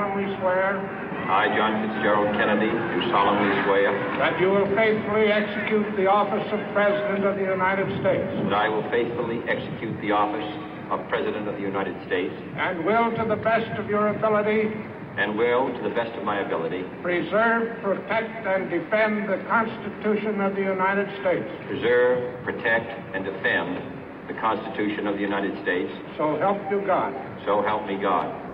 solemnly swear I, John Fitzgerald Kennedy, do solemnly swear that you will faithfully execute the office of President of the United States that I will faithfully execute the office of President of the United States and will, to the best of your ability, and will, to the best of my ability, preserve, protect, and defend the Constitution of the United States. preserve, protect, and defend the Constitution of the United States. So help you God. So help me God.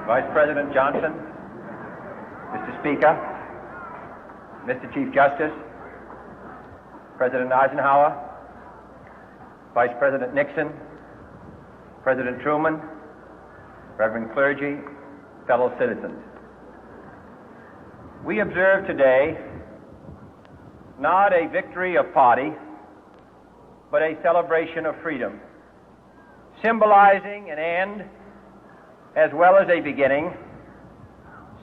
Vice President Johnson, Mr. Speaker, Mr. Chief Justice, President Eisenhower, Vice President Nixon, President Truman, Reverend clergy, fellow citizens. We observe today not a victory of party, but a celebration of freedom, symbolizing an end as well as a beginning,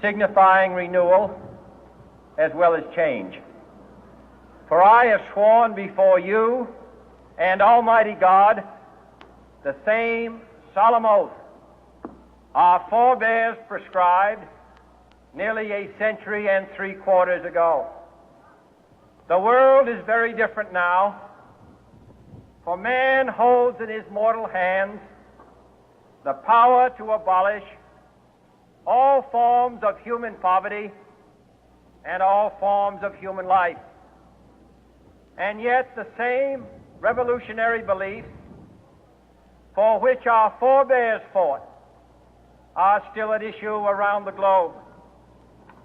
signifying renewal as well as change. For I have sworn before you and Almighty God the same solemn oath our forebears prescribed nearly a century and 3/4 ago. The world is very different now, for man holds in his mortal hands the power to abolish all forms of human poverty and all forms of human life. And yet the same revolutionary beliefs for which our forebears fought are still at issue around the globe.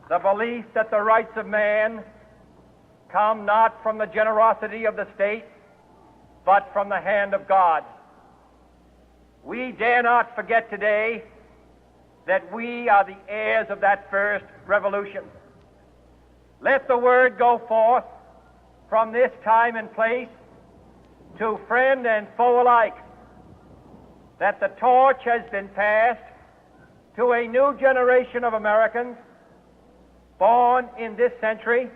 The belief that the rights of man come not from the generosity of the state, but from the hand of God. We dare not forget today that we are the heirs of that first revolution. Let the word go forth from this time and place to friend and foe alike that the torch has been passed to a new generation of Americans born in this century,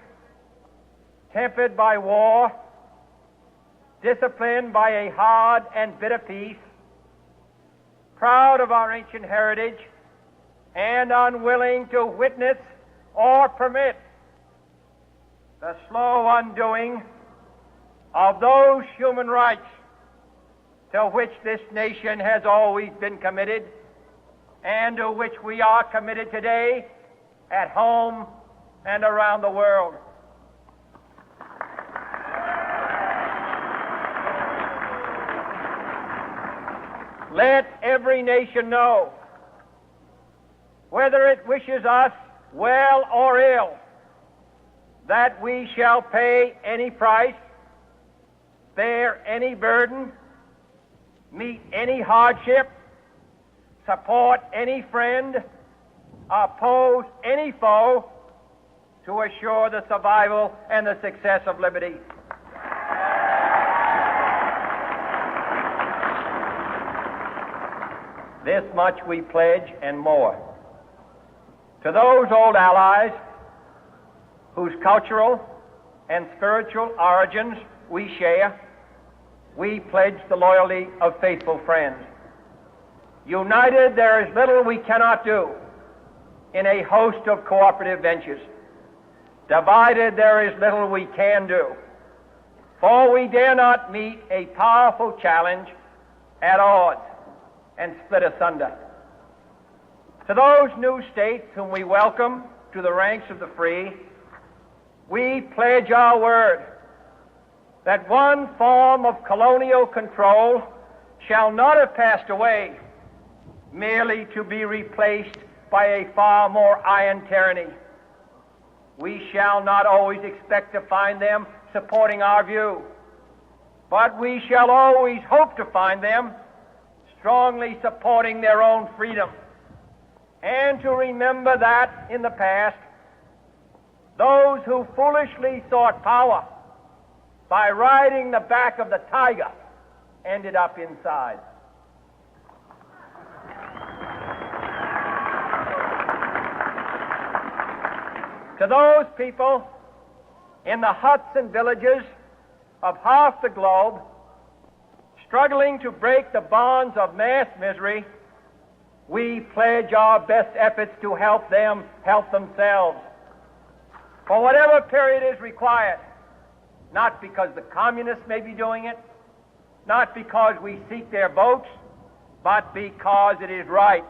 tempered by war, disciplined by a hard and bitter peace, proud of our ancient heritage, and unwilling to witness or permit the slow undoing of those human rights to which this nation has always been committed and to which we are committed today at home and around the world. Let every nation know, whether it wishes us well or ill, that we shall pay any price, bear any burden, meet any hardship, support any friend, oppose any foe to assure the survival and the success of liberty. This much we pledge and more. To those old allies whose cultural and spiritual origins we share, we pledge the loyalty of faithful friends. United, there is little we cannot do in a host of cooperative ventures. Divided, there is little we can do, for we dare not meet a powerful challenge at odds and split asunder. To those new states whom we welcome to the ranks of the free, we pledge our word that one form of colonial control shall not have passed away, merely to be replaced by a far more iron tyranny. We shall not always expect to find them supporting our view, but we shall always hope to find them strongly supporting their own freedom and to remember that in the past, those who foolishly sought power by riding the back of the tiger ended up inside. To those people in the huts and villages of half the globe struggling to break the bonds of mass misery, we pledge our best efforts to help them help themselves for whatever period is required, not because the communists may be doing it, not because we seek their votes, but because it is right.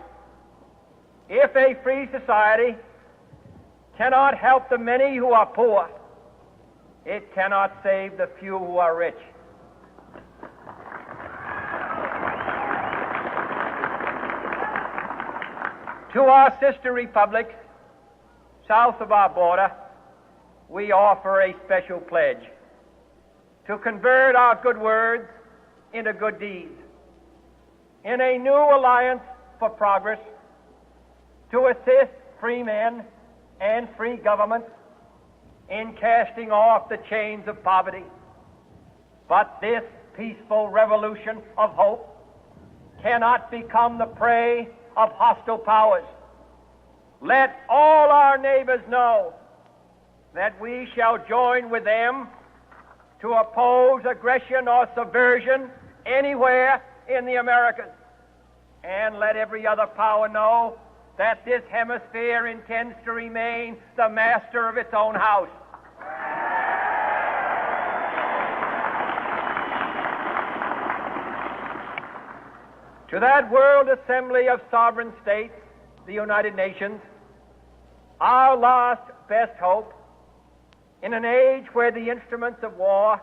If a free society cannot help the many who are poor, it cannot save the few who are rich. To our sister republics south of our border, we offer a special pledge to convert our good words into good deeds, in a new alliance for progress, to assist free men and free governments in casting off the chains of poverty. But this peaceful revolution of hope cannot become the prey of hostile powers. Let all our neighbors know that we shall join with them to oppose aggression or subversion anywhere in the Americas. And let every other power know that this hemisphere intends to remain the master of its own house. To that World Assembly of Sovereign States, the United Nations, our last best hope, in an age where the instruments of war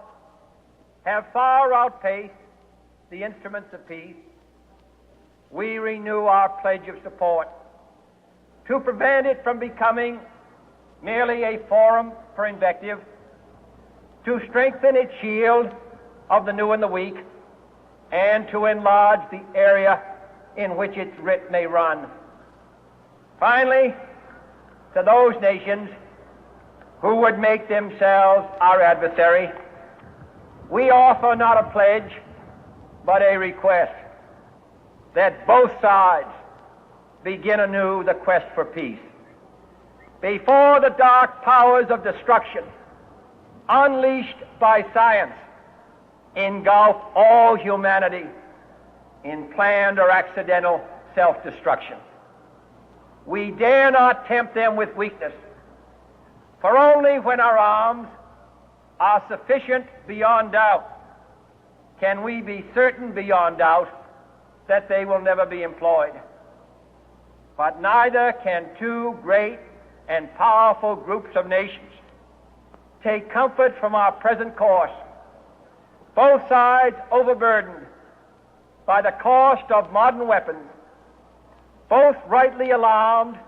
have far outpaced the instruments of peace, we renew our pledge of support to prevent it from becoming merely a forum for invective, to strengthen its shield of the new and the weak, and to enlarge the area in which its writ may run. Finally, to those nations who would make themselves our adversary, we offer not a pledge, but a request that both sides begin anew the quest for peace. Before the dark powers of destruction, unleashed by science, engulf all humanity in planned or accidental self-destruction, we dare not tempt them with weakness, for only when our arms are sufficient beyond doubt can we be certain beyond doubt that they will never be employed. But neither can two great and powerful groups of nations take comfort from our present course, both sides overburdened by the cost of modern weapons, both rightly alarmed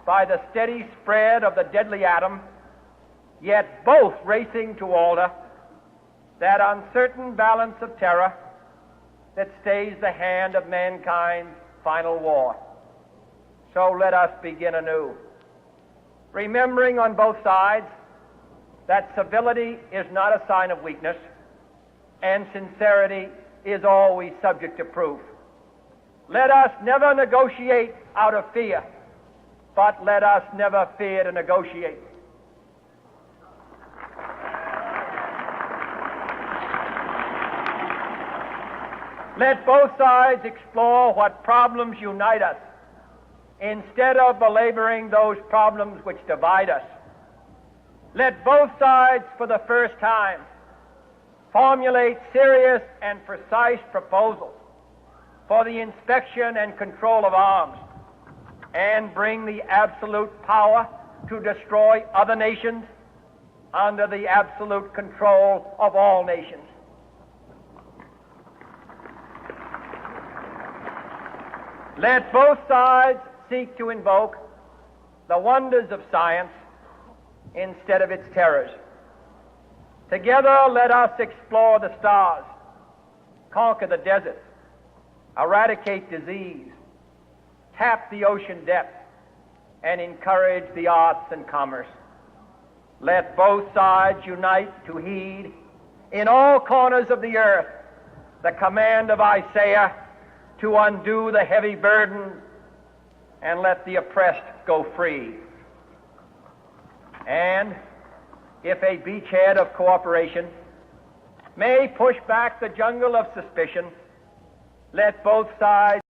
by the steady spread of the deadly atom, yet both racing to alter that uncertain balance of terror that stays the hand of mankind's final war. So let us begin anew, remembering on both sides that civility is not a sign of weakness, and sincerity is always subject to proof. Let us never negotiate out of fear, but let us never fear to negotiate. Let both sides explore what problems unite us, instead of belaboring those problems which divide us. Let both sides, for the first time, formulate serious and precise proposals for the inspection and control of arms, and bring the absolute power to destroy other nations under the absolute control of all nations. Let both sides seek to invoke the wonders of science instead of its terrors. Together, let us explore the stars, conquer the deserts, eradicate disease, tap the ocean depth, and encourage the arts and commerce. Let both sides unite to heed in all corners of the earth the command of Isaiah to undo the heavy burden and let the oppressed go free. And if a beachhead of cooperation may push back the jungle of suspicion, let both sides